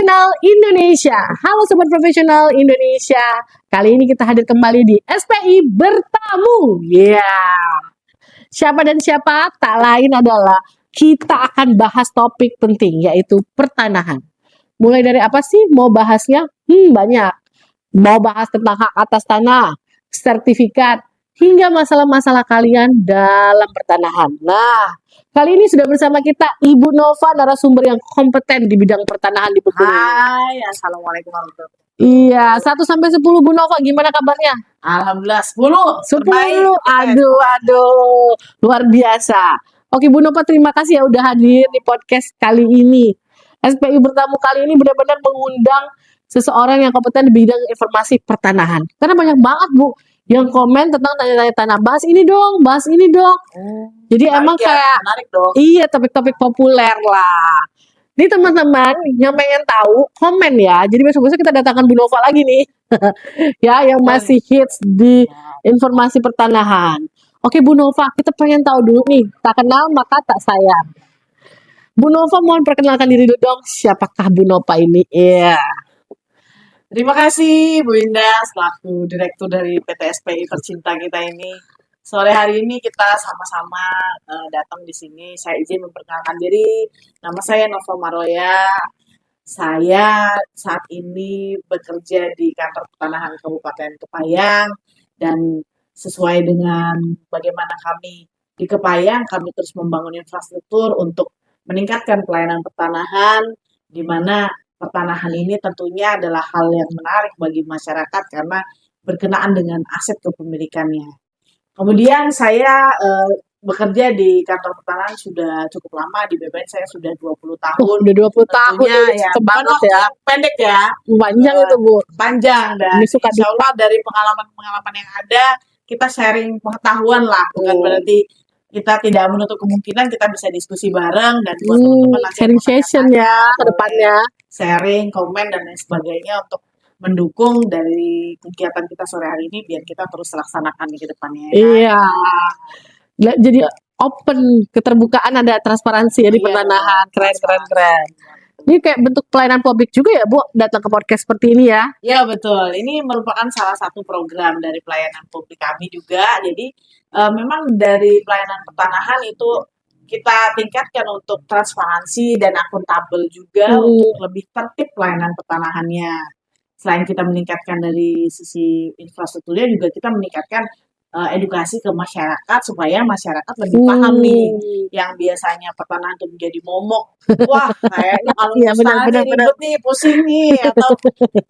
Profesional Indonesia. Halo Sobat Profesional Indonesia. Kali ini kita hadir kembali di SPI Bertamu. Siapa dan siapa? Tak lain adalah kita akan bahas topik penting, yaitu pertanahan. Mulai dari apa sih mau bahasnya? Banyak. Mau bahas tentang hak atas tanah, sertifikat, hingga masalah-masalah kalian dalam pertanahan. Nah, kali ini sudah bersama kita Ibu Nova, narasumber yang kompeten di bidang pertanahan di Bengkulu. Hai, assalamualaikum warahmatullahi wabarakatuh. Iya, 1 sampai 10 Bu Nova, gimana kabarnya? Alhamdulillah 10. 10. Aduh, luar biasa. Oke Bu Nova, terima kasih ya udah hadir di podcast kali ini. SPI Bertamu kali ini benar-benar mengundang seseorang yang kompeten di bidang informasi pertanahan. Karena banyak banget Bu yang komen tentang tanya-tanya tanah. Bahas ini dong, bahas ini dong. Jadi Menarik emang ya, kayak menarik dong. iya, topik-topik populer lah. Nih teman-teman yang pengen tahu, komen ya. Jadi besok-besok kita datangkan Bu Nova lagi nih. Ya, yang masih hits di informasi pertanahan. Oke Bu Nova, kita pengen tahu dulu nih. Tak kenal maka tak sayang. Bu Nova, mohon perkenalkan diri dulu dong. Siapakah Bu Nova ini? Iya. Terima kasih Bu Indah selaku direktur dari PT SPI tercinta kita ini. Sore hari ini kita sama-sama datang di sini. Saya izin memperkenalkan diri. Nama saya Nova Maroya. Saya saat ini bekerja di kantor pertanahan Kabupaten Kepayang, dan sesuai dengan bagaimana kami di Kepayang, kami terus membangun infrastruktur untuk meningkatkan pelayanan pertanahan, di mana pertanahan ini tentunya adalah hal yang menarik bagi masyarakat karena berkenaan dengan aset kepemilikannya. Kemudian saya bekerja di kantor pertanahan sudah cukup lama, di BPN saya sudah 20 tahun. Udah 20 tahun Tentunya ya, bukan banget waktu ya. yang pendek ya, Panjang itu Bu. panjang, dan Ini suka insya Allah dari pengalaman-pengalaman yang ada kita sharing pengetahuan lah, bukan berarti kita tidak menutup kemungkinan kita bisa diskusi bareng, dan buat teman-teman nanti sharing yang session ya ke depannya. sharing, komen, dan lain sebagainya untuk mendukung dari kegiatan kita sore hari ini biar kita terus laksanakan di kedepannya. Iya. Jadi open, keterbukaan, ada transparansi ya di Iya, pertanahan. Keren. Ini kayak bentuk pelayanan publik juga ya Bu, datang ke podcast seperti ini ya. Ya betul, ini merupakan salah satu program dari pelayanan publik kami juga. Jadi memang dari pelayanan pertanahan itu kita tingkatkan untuk transparansi dan akuntabel juga untuk lebih tertib pelayanan pertanahannya. Selain kita meningkatkan dari sisi infrastrukturnya, juga kita meningkatkan edukasi ke masyarakat supaya masyarakat lebih paham nih. Yang biasanya pertanahan itu menjadi momok, wah kayaknya kalau Iya, misalnya ribet nih, pusing nih, atau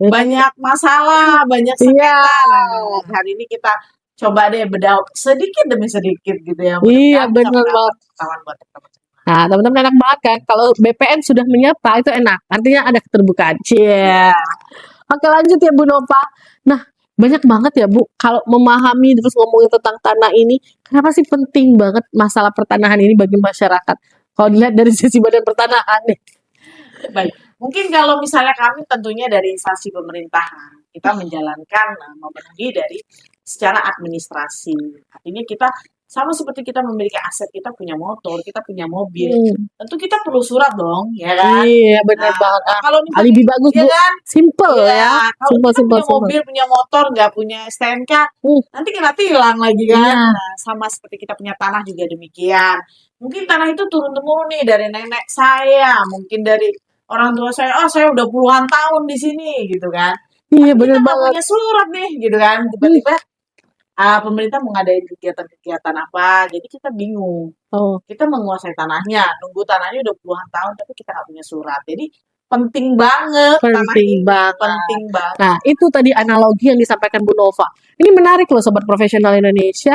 banyak masalah, banyak sengketa. Nah, hari ini kita coba deh bedah sedikit demi sedikit gitu ya. Iya, Mudah-mudahan bisa benar mendapat banget. pengetahuan buat teman-teman. Nah, teman-teman enak banget kan kalau BPN sudah menyapa, itu enak. Artinya ada keterbukaan. Cie. Oke, lanjut ya Bu Nova. Nah, banyak banget ya Bu kalau memahami terus ngomongin tentang tanah ini. Kenapa sih penting banget masalah pertanahan ini bagi masyarakat? Kalau dilihat dari sisi badan pertanahan nih. Baik, mungkin kalau misalnya kami tentunya dari instansi pemerintahan, kita menjalankan memenuhi dari secara administrasi. Artinya kita sama seperti kita memiliki aset, kita punya motor, kita punya mobil, tentu kita perlu surat dong, ya kan? Iya, benar banget. Kalau misalnya Alibi bagus ya Bu. kan, Simple ya. kalau kita Simple. punya mobil, punya motor, nggak punya STNK, nanti kena tilang lagi kan. Iya. Nah, sama seperti kita punya tanah juga demikian. Mungkin tanah itu turun-temurun nih dari nenek saya, mungkin dari orang tua saya, oh saya udah puluhan tahun di sini gitu kan. Iya, Tapi benar kita nggak banget. punya surat nih gitu kan. Tiba-tiba pemerintah mau ngadain kegiatan apa, jadi kita bingung. Kita menguasai tanahnya, nunggu tanahnya udah puluhan tahun, tapi kita nggak punya surat. Jadi penting banget. Penting banget. Penting banget. Nah, itu tadi analogi yang disampaikan Bu Nova. Ini menarik loh Sobat Profesional Indonesia.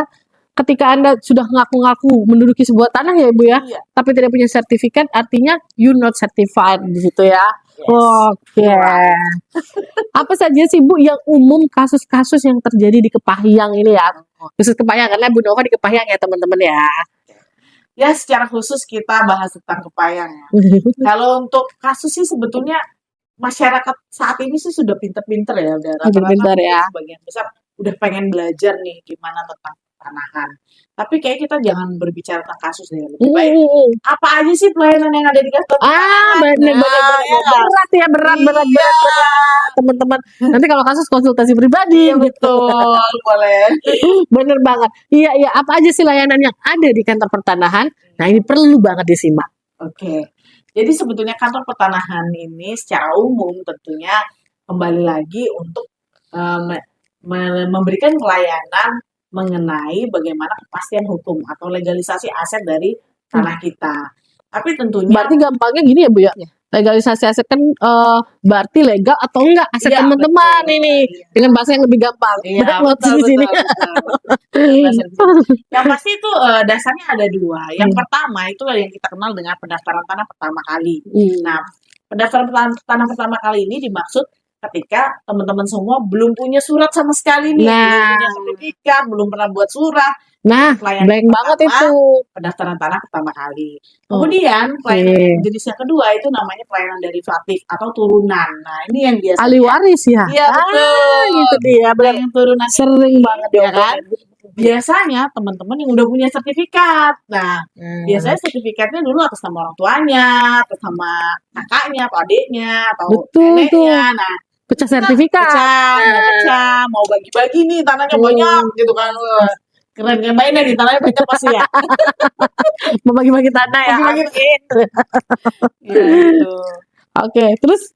Ketika Anda sudah ngaku-ngaku menduduki sebuah tanah ya Ibu ya, Iya. tapi tidak punya sertifikat, artinya you not certified di situ ya. Yes. Oke. Apa saja sih Bu yang umum kasus-kasus yang terjadi di Kepahiyang ini ya? Khusus Kepahiyang, karena Bu Nova di Kepahiyang ya teman-teman ya. Ya, secara khusus kita bahas tentang Kepayang ya. Kalau untuk kasus sih sebetulnya masyarakat saat ini sih sudah pinter-pinter ya, udah rata-rata Pinter ya. sebagian besar udah pengen belajar nih gimana tentang pertanahan. Tapi kayak kita jangan berbicara tentang kasus deh. Lebih baik apa aja sih pelayanan yang ada di kantor pertanahan? Bener Nah, ya nggak? berat ya, berat Iya, teman-teman. Nanti kalau kasus konsultasi pribadi. iya betul, boleh. Bener banget. Iya, apa aja sih layanan yang ada di kantor pertanahan? Nah, ini perlu banget disimak. Oke. Jadi sebetulnya kantor pertanahan ini secara umum tentunya kembali lagi untuk memberikan pelayanan mengenai bagaimana kepastian hukum atau legalisasi aset dari tanah kita. Tapi tentunya Berarti gampangnya gini ya Bu ya. Legalisasi aset kan berarti legal atau enggak aset Iya, teman-teman betul. ini Iya. dengan bahasa yang lebih gampang. Iya, Buat betul, di sini. betul. Yang pasti itu dasarnya ada dua. Yang pertama itu yang kita kenal dengan pendaftaran tanah pertama kali. Nah, pendaftaran tanah pertama kali ini dimaksud ketika teman-teman semua belum punya surat sama sekali nih, belum punya sertifikat, belum pernah buat surat. Nah, Pelayanan blank banget pertama, itu. pendaftaran tanah pertama kali. Kemudian pelayanan jenis yang kedua itu namanya pelayanan derivatif atau turunan. Nah, ini yang biasanya Ahli waris ya. Iya, betul. Itu dia, benar. Yang turunan Sering banget ya kan? Biasanya teman-teman yang udah punya sertifikat. Nah, biasanya sertifikatnya dulu atas nama orang tuanya, atas nama kakaknya, atau adiknya, atau Betul, neneknya. Nah, pecah sertifikat. pecah, mau bagi-bagi nih tanahnya banyak gitu kan. Wah, keren kan, mainnya di tanahnya banyak pasti ya. Mau bagi-bagi tanah ya. Bagi-bagi. Ya, gitu. Oke, terus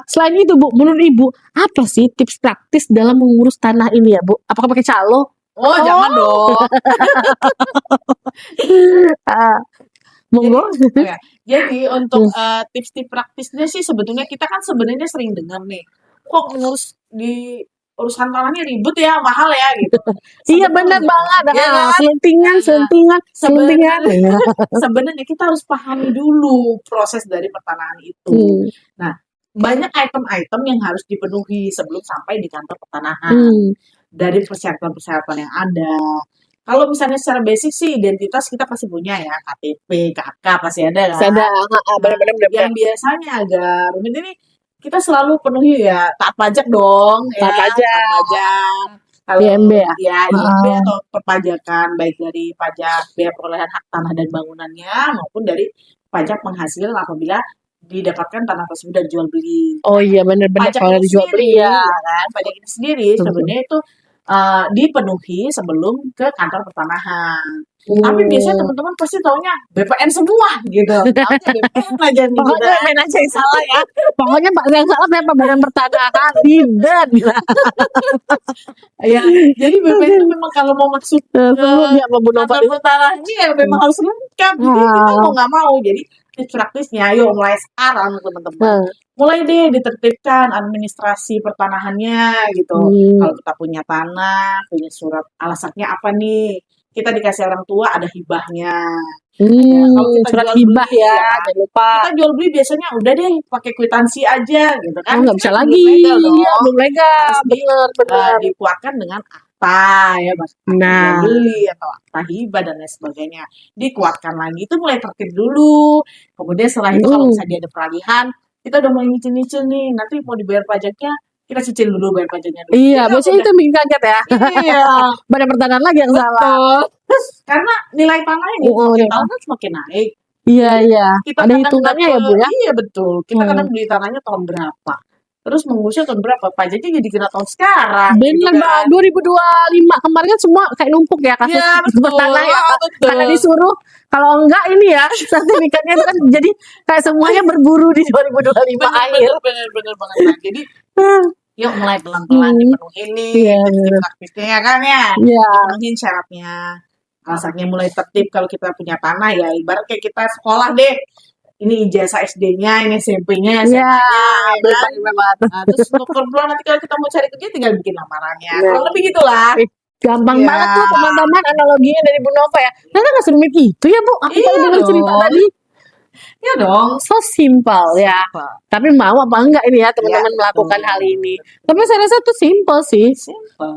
selain itu Bu, menurut Ibu apa sih tips praktis dalam mengurus tanah ini ya Bu? Apakah pakai calo? Oh, jangan dong. Monggo. Jadi untuk tips-tips praktisnya sih sebetulnya kita kan sebenarnya sering dengar nih, kok ngurus di urusan tanahnya ribet ya, mahal ya gitu. Iya benar banget. Ya kan? Selentingan. Sebenarnya kita harus pahami dulu proses dari pertanahan itu. Nah, banyak item-item yang harus dipenuhi sebelum sampai di kantor pertanahan. Dari persyaratan-persyaratan yang ada. Kalau misalnya secara basic sih identitas kita pasti punya ya, KTP, KK pasti ada kan. Benar-benar. Yang biasanya agak rumit ini kita selalu penuhi ya taat pajak dong. Taat pajak. Kalau IMB ya? Ya, IMB atau perpajakan baik dari pajak biaya perolehan hak tanah dan bangunannya maupun dari pajak penghasilan apabila didapatkan tanah tersebut dari jual beli. Oh iya benar-benar kalau dijual beli ya kan, pajak itu sendiri sebenarnya itu dipenuhi sebelum ke kantor pertanahan. Tapi biasanya teman-teman pasti taunya BPN semua gitu. Taunya BPN aja nih. Pokoknya main aja yang salah ya. Pokoknya yang salah saya badan pertanahan ribet. Ya, jadi BPN itu memang kalau mau masuk ke kantor pertanahan ini ya memang harus lengkap. Jadi kita mau nggak mau. Jadi tips praktisnya, yuk mulai sekarang teman-teman. Mulai deh ditertibkan administrasi pertanahannya gitu. Kalau kita punya tanah, punya surat alasaknya apa nih? Kita dikasih orang tua ada hibahnya. Kalau kita surat jual hibah beli, ya, jangan lupa. Kita jual beli biasanya udah deh pakai kwitansi aja gitu kan. Nggak bisa lagi. Iya, belum legal. Benar. Dikuatkan dengan akta ya, jual beli atau akta hibah dan lain sebagainya. Dikuatkan lagi itu mulai tertib dulu. Kemudian setelah itu kalau misalnya dia ada peralihan, kita udah mulai nyicil-nyicil nih. Nanti mau dibayar pajaknya, kita cicil dulu bayar pajaknya dulu. Iya, biasanya itu bikin kaget ya. Iya. Badan pertanahan lagi yang salah. Karena nilai tanah ini semakin tahun kan semakin naik. Iya. Kita ada hitungannya ya Bu ya? Iya betul. Kita kadang beli tanahnya tahun berapa. Terus mengusir tahun berapa? Pajaknya jadi kena tahun sekarang. Bener Mbak, 2025 kemarin kan semua kayak numpuk ya kasus tanah ya. Karena disuruh, kalau enggak ini ya sertifikatnya itu kan jadi kayak semuanya berburu di 2025 akhir. Bener banget. Nah, jadi yuk mulai pelan-pelan dipenuhi nih praktisnya kan ya. Dipenuhin syaratnya. Alasaknya mulai tertib kalau kita punya tanah ya. Ibarat kayak kita sekolah deh. Ini ijazah SD-nya, ini SMP-nya, SMA-nya, Nah, terus untuk keperluan nanti kalau kita mau cari kerja tinggal bikin lamarannya. Kalau lebih gitulah. Gampang banget tuh teman-teman analoginya dari Bu Nova ya. Karena nggak serumit itu ya Bu. Aku kalau dengar cerita tadi. Ya dong. So simple ya. Tapi mau apa enggak ini ya teman-teman melakukan hal ini. Tapi saya rasa itu simple sih.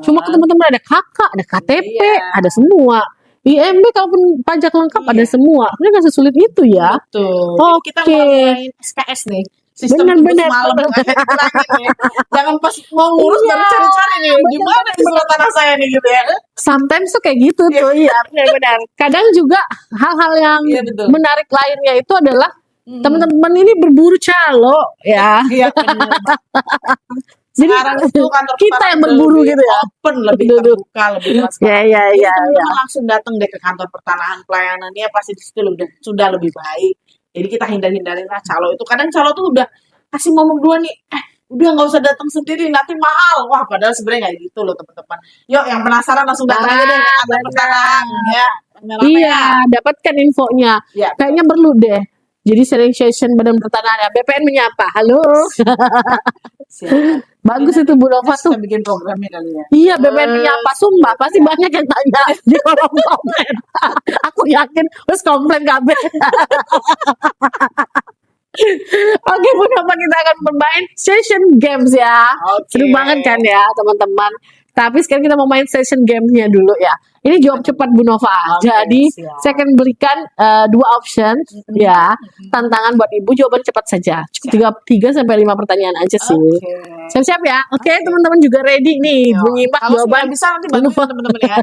Cuma ke teman-teman ada kakak, ada KTP, ada semua. IMB kalaupun pajak lengkap ada semua. Ini nggak sesulit itu ya. Betul. Jadi kita mulai SKS nih. sistem Bener, tunggu bener, semalam bener. aja dibilangin nih. Jangan pas mau ngurus Iya, baru cari-cari nih, bener, gimana nih surat tanah saya nih gitu ya. sometimes tuh kayak gitu Iya, tuh, iya benar-benar. Kadang juga hal-hal yang iya betul. menarik lainnya itu adalah Mm-mm. teman-teman ini berburu calo ya. Iya benar. Jadi Sekarang itu kantor kita pertanahan yang udah berburu lebih gitu ya. open, lebih Betul, betul. terbuka, lebih Ya, transparan. ya, Jadi ya, ya. teman-teman langsung datang deh ke kantor pertanahan, pelayanannya pasti di situ sudah lebih baik. Jadi kita hindarin lah calo itu. Kadang calo tuh udah kasih ngomong dua nih, udah nggak usah datang sendiri, nanti mahal. Wah, padahal sebenarnya nggak gitu loh teman-teman. Yuk, yang penasaran langsung datang aja deh ke kantor Benar. pertanahan, ya. Merah-merah. Iya, dapatkan infonya. Ya, Kayaknya perlu deh. Jadi sharing session Badan Pertanahan ya. BPN menyapa. Halo. siap. Bagus itu Bu Nova Kita tuh. bikin programnya kali ya. Iya, BPN menyapa. Sumpah, pasti banyak yang tanya di kolom komen. Aku yakin, terus komplain KB. Oke, Bu Nova, kita akan bermain session games ya. Oke. Seru banget kan ya, teman-teman. Tapi sekarang kita mau main session gamenya dulu ya. Ini jawab cepat Bu Nova. Oke, Jadi siap. saya akan berikan dua option ya. Tantangan buat Ibu, jawaban cepat saja. Cukup 3 sampai 5 pertanyaan aja sih. Oke. Siap-siap ya. Oke, Oke. teman-teman juga ready nih Yo, menyimak kalau jawaban. nggak bisa nanti bantuin teman-teman ya.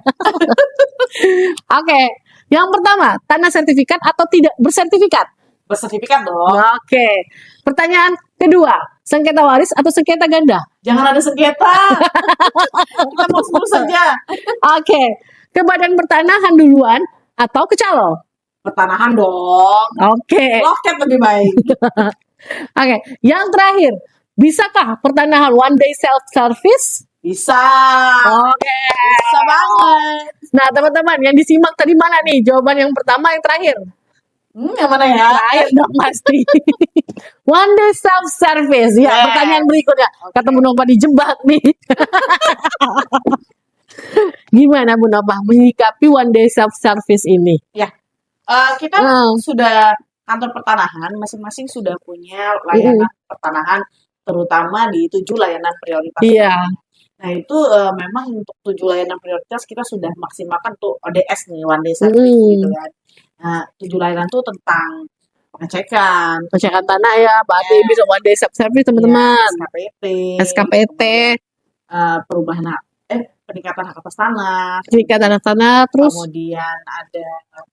Oke. Yang pertama, tanah sertifikat atau tidak bersertifikat? Bersertifikat dong. Oke. Pertanyaan kedua, sengketa waris atau sengketa ganda? Jangan ada sengketa. Kita mau semua saja. Oke. Ke badan pertanahan duluan atau ke calo? Pertanahan dong. Oke. Loket lebih baik. Oke. Yang terakhir, bisakah pertanahan one day self service? Bisa. Oke. Bisa banget. Nah, teman-teman yang disimak tadi mana nih? Jawaban yang pertama, yang terakhir? Yang mana ya? Terakhir dong pasti. One day self service. Ya, Yeah. pertanyaan berikutnya. Kata Bu Nova dijebak nih. Gimana Bu Nova menyikapi one day self service ini? Kita sudah kantor pertanahan masing-masing sudah punya layanan pertanahan terutama di 7 layanan prioritas. Iya. Nah itu memang untuk 7 layanan prioritas kita sudah maksimalkan tuh ODS nih one day service gitu kan. Nah 7 layanan tuh tentang pengecekan, Pengecekan tanah ya, berarti Ya. bisa one day self service teman-teman. SKPT, SKPT, perubahan peningkatan hak atas tanah, sertifikat tanah-tanah, terus kemudian ada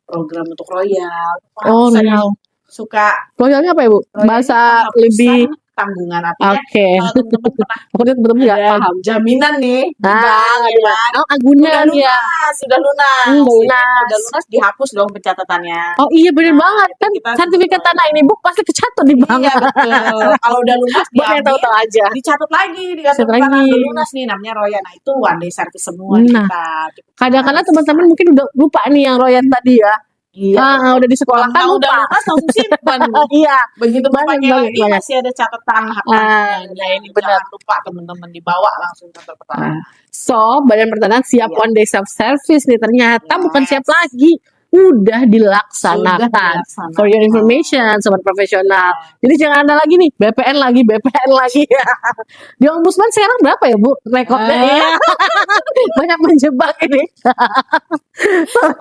program untuk royal. Wah, oh saya no. suka Royalnya apa ya Bu? royal Bahasa itu lebih penghapusan tanggungan artinya oke. kalau teman-teman pernah Aku lihat teman-teman nggak ada paham. jaminan nih di Ah, bank, ya iya. kan? Oh, agunan ya. Sudah lunas. Udah Udah lunas. lunas dihapus dong pencatatannya. Oh iya bener Nah, banget itu kan kita sertifikat sesuai. tanah ini Bu pasti kecatat di bank. Iya betul. Kalau udah lunas Buat yang diambil, tahu-tahu aja. dicatat lagi di kantor Catat pertanahan lagi. udah lunas nih namanya royal. Nah itu one day service semua Nah, kita. kadang-kadang teman-teman mungkin udah lupa nih yang royan tadi ya. Iya. Udah di sekolah kan Kalau udah lupa. lunas langsung simpan. Iya. Begitu mau Banyak, pakai banyak, lagi banyak. masih ada catatan hak Ah, tanggungannya. nah ini benar. Jangan lupa teman-teman dibawa langsung ke kantor pertanahan. So, Badan Pertanahan siap Iya. one day self service nih ternyata Yes. bukan siap lagi. Udah Sudah dilaksanakan. dilaksanakan. For your information, sobat profesional. Jadi jangan ada lagi nih BPN lagi Di Ombudsman sekarang berapa ya Bu rekornya? Eh. Banyak menjebak ini.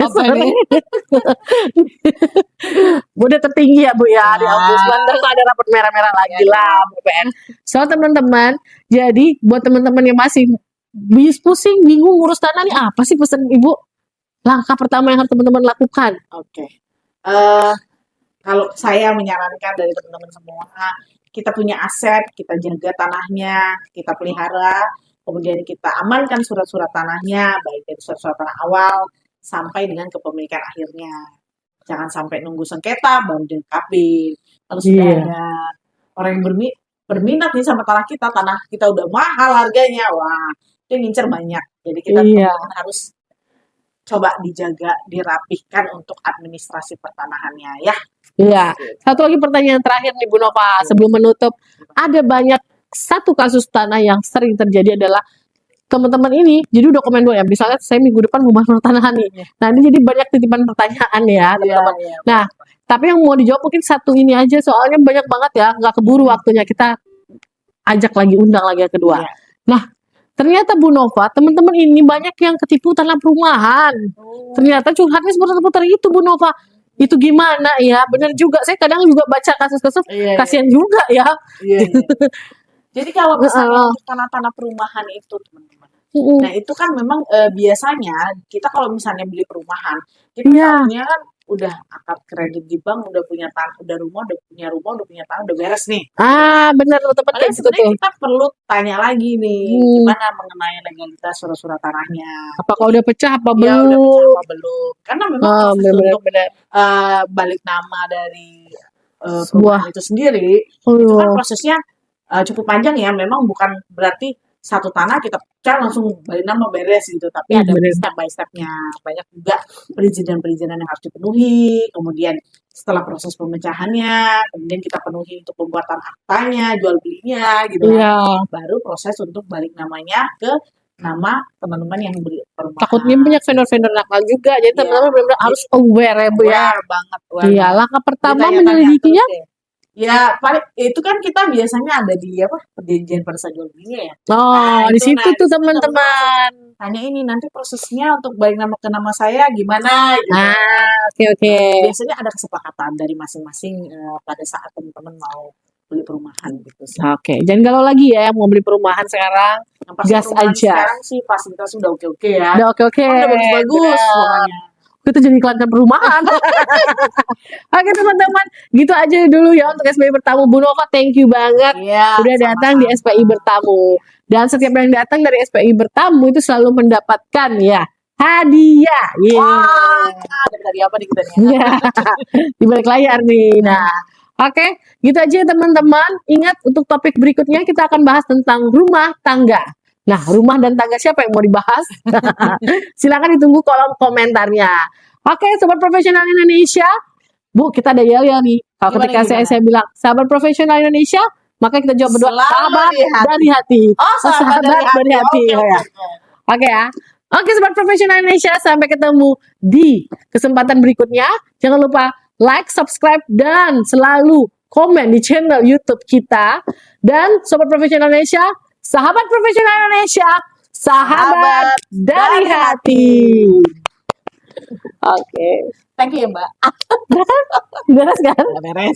Apa ini? Udah tertinggi ya Bu ya di Nah. Ombudsman. Terus ada rapor merah-merah lagi lah BPN. So teman-teman, jadi buat teman-teman yang masih pusing, bingung ngurus tanah nih apa sih pesan Ibu? Langkah pertama yang harus teman-teman lakukan. Oke. Kalau saya menyarankan dari teman-teman semua, kita punya aset, kita jaga tanahnya, kita pelihara, kemudian kita amankan surat-surat tanahnya, baik dari surat-surat tanah awal sampai dengan kepemilikan akhirnya. Jangan sampai nunggu sengketa baru dilengkapi. Kalau sudah Iya. ada orang yang berminat nih sama tanah kita udah mahal harganya, wah dia ngincer banyak. Jadi kita Iya. teman-teman harus coba dijaga, dirapihkan untuk administrasi pertanahannya ya. Iya. Satu lagi pertanyaan terakhir nih Bu Nova sebelum menutup. Ada banyak satu kasus tanah yang sering terjadi adalah teman-teman ini jadi udah komen ya. Misalnya saya minggu depan rumah pertanahan nih. Nah ini jadi banyak titipan pertanyaan ya teman-teman. Iya. Nah tapi yang mau dijawab mungkin satu ini aja soalnya banyak banget ya nggak keburu waktunya kita ajak lagi undang lagi yang kedua. Iya. Nah ternyata Bu Nova teman-teman ini banyak yang ketipu tanah perumahan. Ternyata curhatnya seputar-seputar itu Bu Nova. itu gimana ya? Bener juga. Saya kadang juga baca kasus-kasus, Iya, iya. kasihan juga ya. Iya, iya. Jadi kalau misalnya Heeh. untuk tanah-tanah perumahan itu teman-teman, Mm-mm. nah itu kan memang biasanya kita kalau misalnya beli perumahan, kita Iya. tahunya kan udah akad kredit di bank, udah punya tanah, udah rumah, udah punya tanah, udah beres nih. Bener tuh teman kayak Padahal gitu sebenarnya tuh. kita perlu tanya lagi nih, Hmm. gimana mengenai legalitas surat-surat tanahnya. Apakah udah pecah apa Ya udah pecah belum? apa belum? Karena memang Oh, proses bener-bener untuk bener. balik nama dari Sebuah. perumahan itu sendiri, Oh, itu kan prosesnya cukup panjang ya. Memang bukan berarti satu tanah kita pecah langsung balik nama beres gitu, tapi ada bener. step by stepnya. Banyak juga perizinan-perizinan yang harus dipenuhi. Kemudian setelah proses pemecahannya, kemudian kita penuhi untuk pembuatan aktanya, jual belinya gitu kan. Iya. Baru proses untuk balik namanya ke nama teman-teman yang beli perumahan. Takutnya banyak vendor-vendor nakal juga. Jadi Iya. teman-teman benar-benar harus aware ya Bu ya. Aware banget, aware Iya, banget. langkah pertama Ditanya-tanya menyelidikinya. terus deh. Ya paling itu kan kita biasanya ada di apa perjanjian pada saat jual belinya ya. Oh, di situ tuh teman-teman teman-teman. tanya ini nanti prosesnya untuk balik nama ke nama saya gimana gitu. Oke. Biasanya ada kesepakatan dari masing-masing pada saat teman-teman mau beli perumahan gitu sih. Oke, jangan galau lagi ya mau beli perumahan sekarang. Yang pasti Gas perumahan aja. sekarang sih fasilitas udah oke-oke ya. Udah oke-oke. Udah bagus-bagus Bener. pokoknya. Kita jadi iklankan perumahan. Oke teman-teman, gitu aja dulu ya untuk SPI Bertamu. Bu Nova, thank you banget Iya, udah datang di sama-sama. SPI Bertamu. Dan setiap yang datang dari SPI Bertamu itu selalu mendapatkan ya hadiah. Wah, dari apa nih kita nih? Iya. Di balik layar nih. Nah, oke, gitu aja ya teman-teman. Ingat untuk topik berikutnya kita akan bahas tentang rumah tangga. Nah, rumah dan tangga siapa yang mau dibahas? Silakan ditunggu kolom komentarnya. Oke, sobat profesional Indonesia. Bu, kita ada yel-yel nih. Kalau Gimana, ketika gimana? saya bilang sahabat profesional Indonesia, maka kita jawab berdua Selalu sahabat dari hati. dari hati. Oh, sahabat dari hati. Oke, ya. oke. Oke ya. Oke sobat profesional Indonesia, sampai ketemu di kesempatan berikutnya. Jangan lupa like, subscribe, dan selalu komen di channel YouTube kita. Dan sobat profesional Indonesia, sahabat profesional Indonesia, sahabat dari hati. Oke. Thank you ya Mbak. Beres kan? Beres.